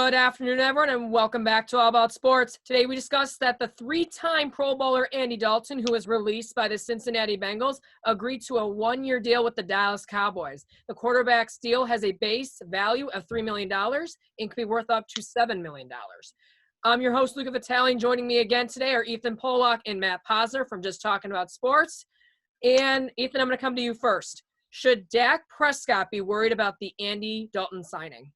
Good afternoon, everyone, and welcome back to All About Sports. Today we discussed that the three-time Pro Bowler Andy Dalton, who was released by the Cincinnati Bengals, agreed to a one-year deal with the Dallas Cowboys. The quarterback's deal has a base value of $3 million and can be worth up to $7 million. I'm your host, Luca Vitale, and joining me again today are Ethan Polak and Matt Posner from Just Talking About Sports. And Ethan, I'm going to come to you first. Should Dak Prescott be worried about the Andy Dalton signing?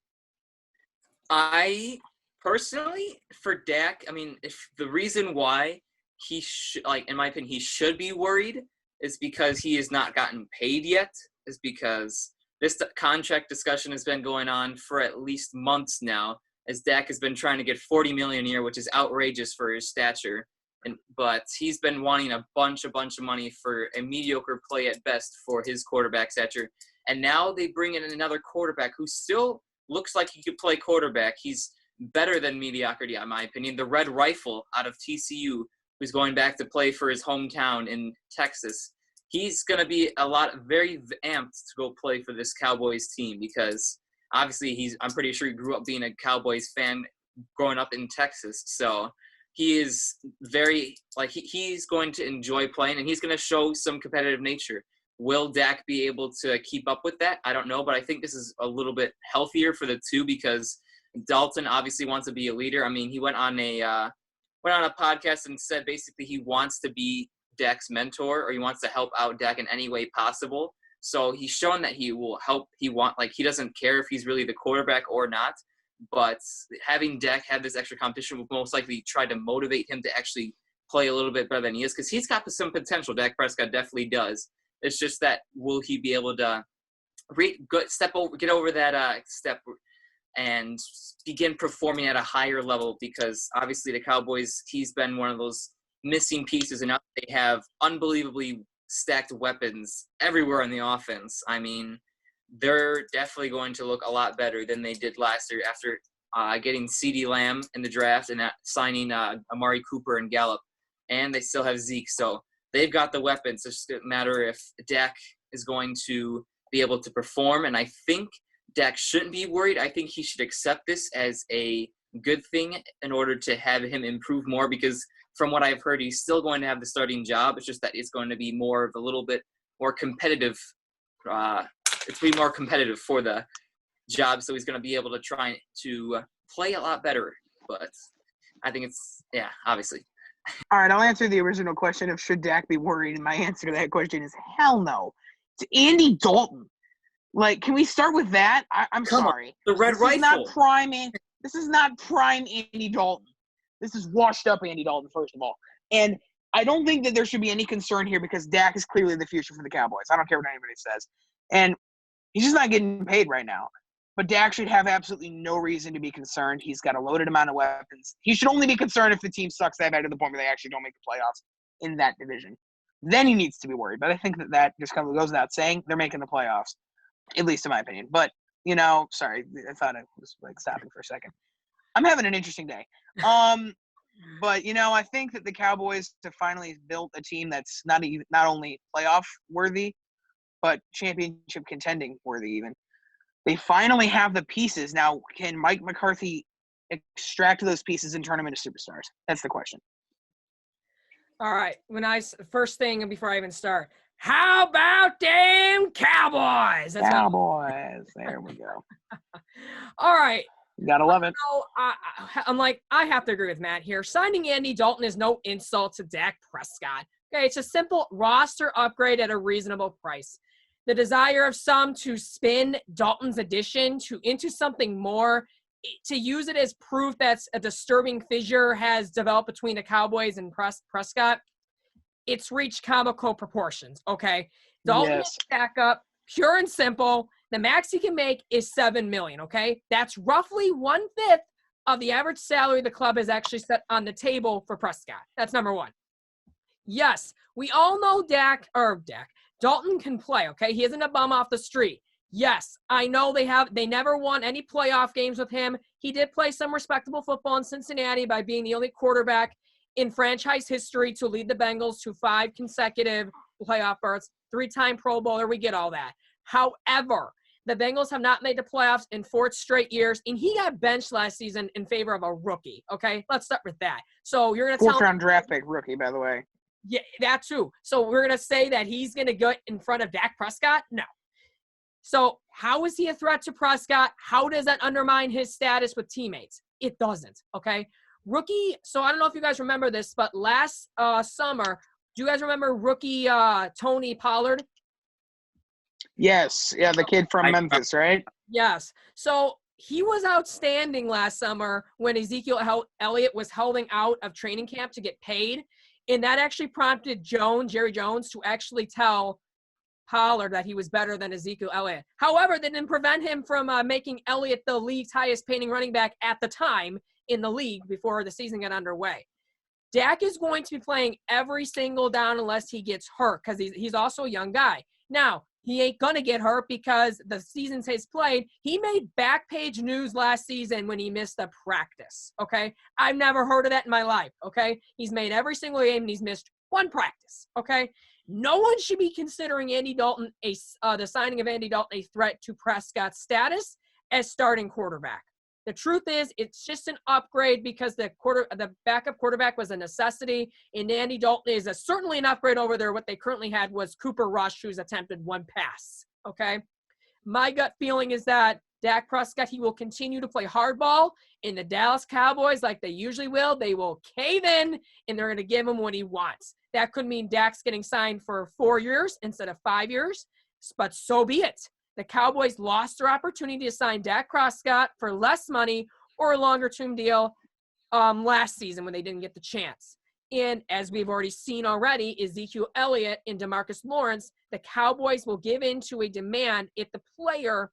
I personally, for Dak, if the reason why he should, in my opinion, he should be worried is because he has not gotten paid yet, is because this contract discussion has been going on for at least months now, as Dak has been trying to get $40 million a year, which is outrageous for his stature. But he's been wanting a bunch of money for a mediocre play at best for his quarterback stature. And now they bring in another quarterback who still looks like he could play quarterback. He's better than mediocrity, in my opinion. The Red Rifle out of TCU, who's going back to play for his hometown in Texas. He's going to be very amped to go play for this Cowboys team because obviously I'm pretty sure he grew up being a Cowboys fan growing up in Texas. So he is he's going to enjoy playing, and he's going to show some competitive nature. Will Dak be able to keep up with that? I don't know, but I think this is a little bit healthier for the two because Dalton obviously wants to be a leader. He went on a podcast and said basically he wants to be Dak's mentor, or he wants to help out Dak in any way possible. So he's shown that he will help. He doesn't care if he's really the quarterback or not. But having Dak have this extra competition will most likely try to motivate him to actually play a little bit better than he is, because he's got some potential. Dak Prescott definitely does. It's just that will he be able to get over that step and begin performing at a higher level? Because obviously the Cowboys, he's been one of those missing pieces, and now they have unbelievably stacked weapons everywhere on the offense. They're definitely going to look a lot better than they did last year after getting CeeDee Lamb in the draft and signing Amari Cooper and Gallup. And they still have Zeke. So they've got the weapons. It's just a matter if Dak is going to be able to perform. And I think Dak shouldn't be worried. I think he should accept this as a good thing in order to have him improve more, because from what I've heard, he's still going to have the starting job. It's just that it's going to be more of a little bit more competitive. It's going to be more competitive for the job, so he's going to be able to try to play a lot better. But I think obviously. All right, I'll answer the original question of should Dak be worried, and my answer to that question is hell no. It's Andy Dalton. Can we start with that? I'm sorry. The Red Rifle. This is not prime Andy Dalton. This is washed up Andy Dalton, first of all. And I don't think that there should be any concern here because Dak is clearly the future for the Cowboys. I don't care what anybody says. And he's just not getting paid right now. But Dak should have absolutely no reason to be concerned. He's got a loaded amount of weapons. He should only be concerned if the team sucks that bad to the point where they actually don't make the playoffs in that division. Then he needs to be worried. But I think that just kind of goes without saying. They're making the playoffs, at least in my opinion. But, sorry, I thought I was stopping for a second. I'm having an interesting day. But, I think that the Cowboys have finally built a team that's not only playoff worthy, but championship contending worthy even. They finally have the pieces. Now, can Mike McCarthy extract those pieces and turn them into superstars? That's the question. All right. First thing before I even start, how about them Cowboys? Cowboys. There we go. All right. You gotta love it. I have to agree with Matt here. Signing Andy Dalton is no insult to Dak Prescott. Okay, it's a simple roster upgrade at a reasonable price. The desire of some to spin Dalton's addition into something more, to use it as proof that a disturbing fissure has developed between the Cowboys and Prescott, it's reached comical proportions, okay? Dalton is back up, pure and simple. The max he can make is $7 million, okay? That's roughly 1/5 of the average salary the club has actually set on the table for Prescott. That's number one. Yes, we all know Dalton can play, okay? He isn't a bum off the street. Yes, I know they never won any playoff games with him. He did play some respectable football in Cincinnati by being the only quarterback in franchise history to lead the Bengals to 5 consecutive playoff berths, 3-time Pro Bowler. We get all that. However, The Bengals have not made the playoffs in 4 straight years, and he got benched last season in favor of a rookie, okay? Let's start with that. So you're going to tell me – 4th-round draft pick rookie, by the way. Yeah, that too. So we're going to say that he's going to go in front of Dak Prescott? No. So how is he a threat to Prescott? How does that undermine his status with teammates? It doesn't, okay? Rookie – so I don't know if you guys remember this, but last summer, do you guys remember rookie Tony Pollard? Yes. Yeah, the kid from Memphis, right? Yes. So he was outstanding last summer when Ezekiel Elliott was holding out of training camp to get paid. And that actually prompted Jerry Jones, to actually tell Pollard that he was better than Ezekiel Elliott. However, that didn't prevent him from making Elliott the league's highest paying running back at the time in the league before the season got underway. Dak is going to be playing every single down unless he gets hurt, because he's also a young guy. Now, he ain't going to get hurt because the seasons he's played, he made back page news last season when he missed a practice, okay? I've never heard of that in my life, okay? He's made every single game and he's missed 1 practice, okay? No one should be considering Andy Dalton, the signing of Andy Dalton, a threat to Prescott's status as starting quarterback. The truth is, it's just an upgrade because the backup quarterback was a necessity, and Andy Dalton is certainly an upgrade over there. What they currently had was Cooper Rush, who's attempted 1 pass, okay? My gut feeling is that Dak Prescott, he will continue to play hardball, and the Dallas Cowboys, like they usually will, they will cave in, and they're going to give him what he wants. That could mean Dak's getting signed for 4 years instead of 5 years, but so be it. The Cowboys lost their opportunity to sign Dak Prescott for less money or a longer-term deal last season when they didn't get the chance. And as we've already seen already, Ezekiel Elliott and DeMarcus Lawrence, the Cowboys will give in to a demand if the player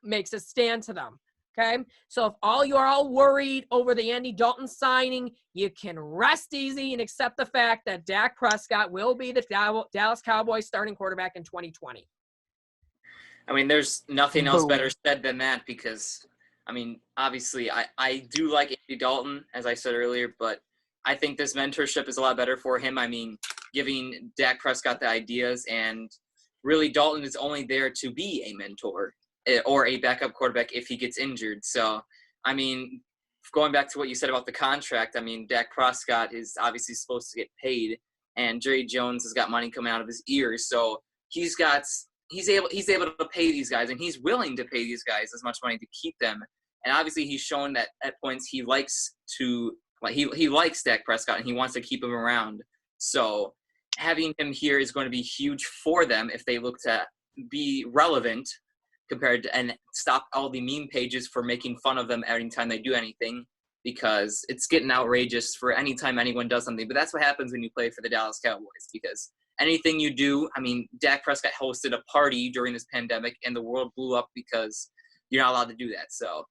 makes a stand to them. Okay? So if you are all worried over the Andy Dalton signing, you can rest easy and accept the fact that Dak Prescott will be the Dallas Cowboys starting quarterback in 2020. I mean, there's nothing else better said than that because, I mean, obviously I do like Andy Dalton, as I said earlier, but I think this mentorship is a lot better for him. I mean, giving Dak Prescott the ideas, and really Dalton is only there to be a mentor or a backup quarterback if he gets injured. So, I mean, going back to what you said about the contract, I mean, Dak Prescott is obviously supposed to get paid, and Jerry Jones has got money coming out of his ears. So he's able to pay these guys, and he's willing to pay these guys as much money to keep them. And obviously he's shown that at points he likes Dak Prescott, and he wants to keep him around. So having him here is going to be huge for them if they look to be relevant compared to, and stop all the meme pages for making fun of them every time they do anything, because it's getting outrageous for any time anyone does something. But that's what happens when you play for the Dallas Cowboys, because anything you do, I mean, Dak Prescott hosted a party during this pandemic and the world blew up because you're not allowed to do that. So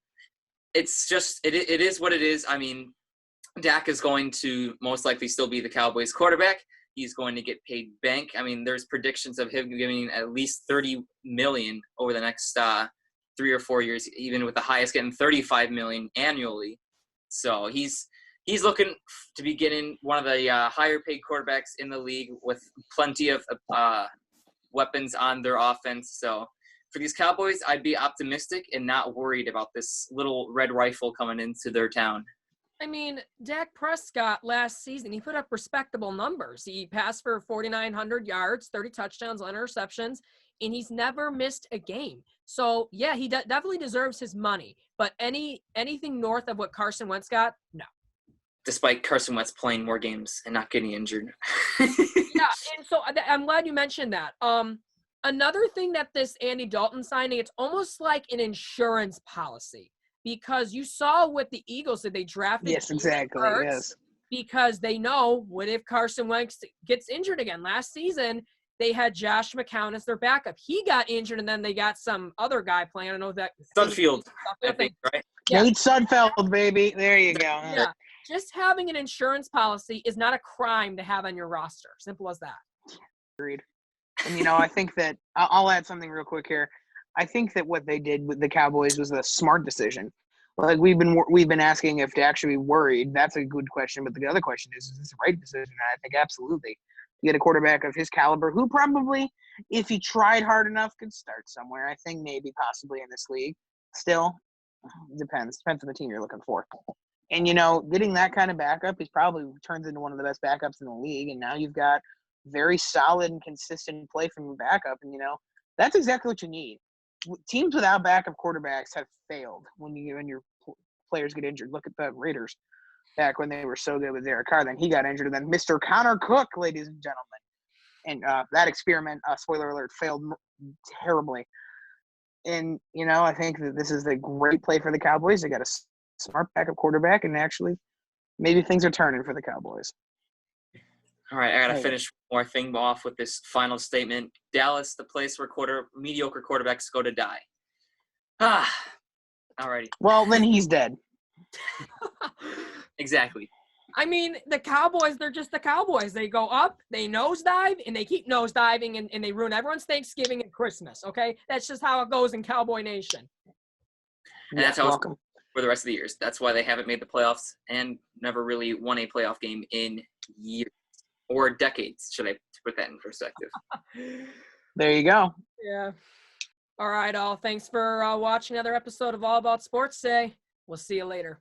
it's just, it is what it is. I mean, Dak is going to most likely still be the Cowboys quarterback. He's going to get paid bank. I mean, there's predictions of him giving at least $30 million over the next 3 or 4 years, even with the highest getting $35 million annually. So he's looking to be getting one of the higher paid quarterbacks in the league with plenty of weapons on their offense. So for these Cowboys, I'd be optimistic and not worried about this little red rifle coming into their town. I mean, Dak Prescott last season, he put up respectable numbers. He passed for 4,900 yards, 30 touchdowns, 11 interceptions, and he's never missed a game. So, yeah, he definitely deserves his money. But anything north of what Carson Wentz got, no. Despite Carson Wentz playing more games and not getting injured. Yeah, and so I'm glad you mentioned that. Another thing that this Andy Dalton signing, it's almost like an insurance policy. Because you saw what the Eagles did. They drafted. Yes, exactly. Yes. Because they know, what if Carson Wentz gets injured again? Last season, they had Josh McCown as their backup. He got injured, and then they got some other guy playing. I don't know that. Sudfeld, I think, right? Yeah. Nate Sudfeld, baby. There you go. Yeah. Just having an insurance policy is not a crime to have on your roster. Simple as that. Agreed. And, I think that – I'll add something real quick here. I think that what they did with the Cowboys was a smart decision. Like we've been asking if to actually be worried. That's a good question. But the other question is this the right decision? And I think absolutely. to get a quarterback of his caliber who probably, if he tried hard enough, could start somewhere. I think maybe possibly in this league. Still, depends on the team you're looking for. And, getting that kind of backup, he probably turns into one of the best backups in the league. And now you've got very solid and consistent play from your backup. And, that's exactly what you need. Teams without backup quarterbacks have failed when your players get injured. Look at the Raiders back when they were so good with Derek Carr. Then he got injured. And then Mr. Connor Cook, ladies and gentlemen. And that experiment, spoiler alert, failed terribly. And, I think that this is a great play for the Cowboys. They got a smart backup quarterback, and actually maybe things are turning for the Cowboys. All right, I got to finish one more thing off with this final statement. Dallas, the place where mediocre quarterbacks go to die. All righty. Well, then he's dead. Exactly. I mean, the Cowboys, they're just the Cowboys. They go up, they nosedive, and they keep nosediving, and they ruin everyone's Thanksgiving and Christmas, okay? That's just how it goes in Cowboy Nation. And that's how it's for the rest of the years. That's why they haven't made the playoffs and never really won a playoff game in years or decades, should I put that in perspective. There you go. Yeah. All right, all. Thanks for watching another episode of All About Sports today. We'll see you later.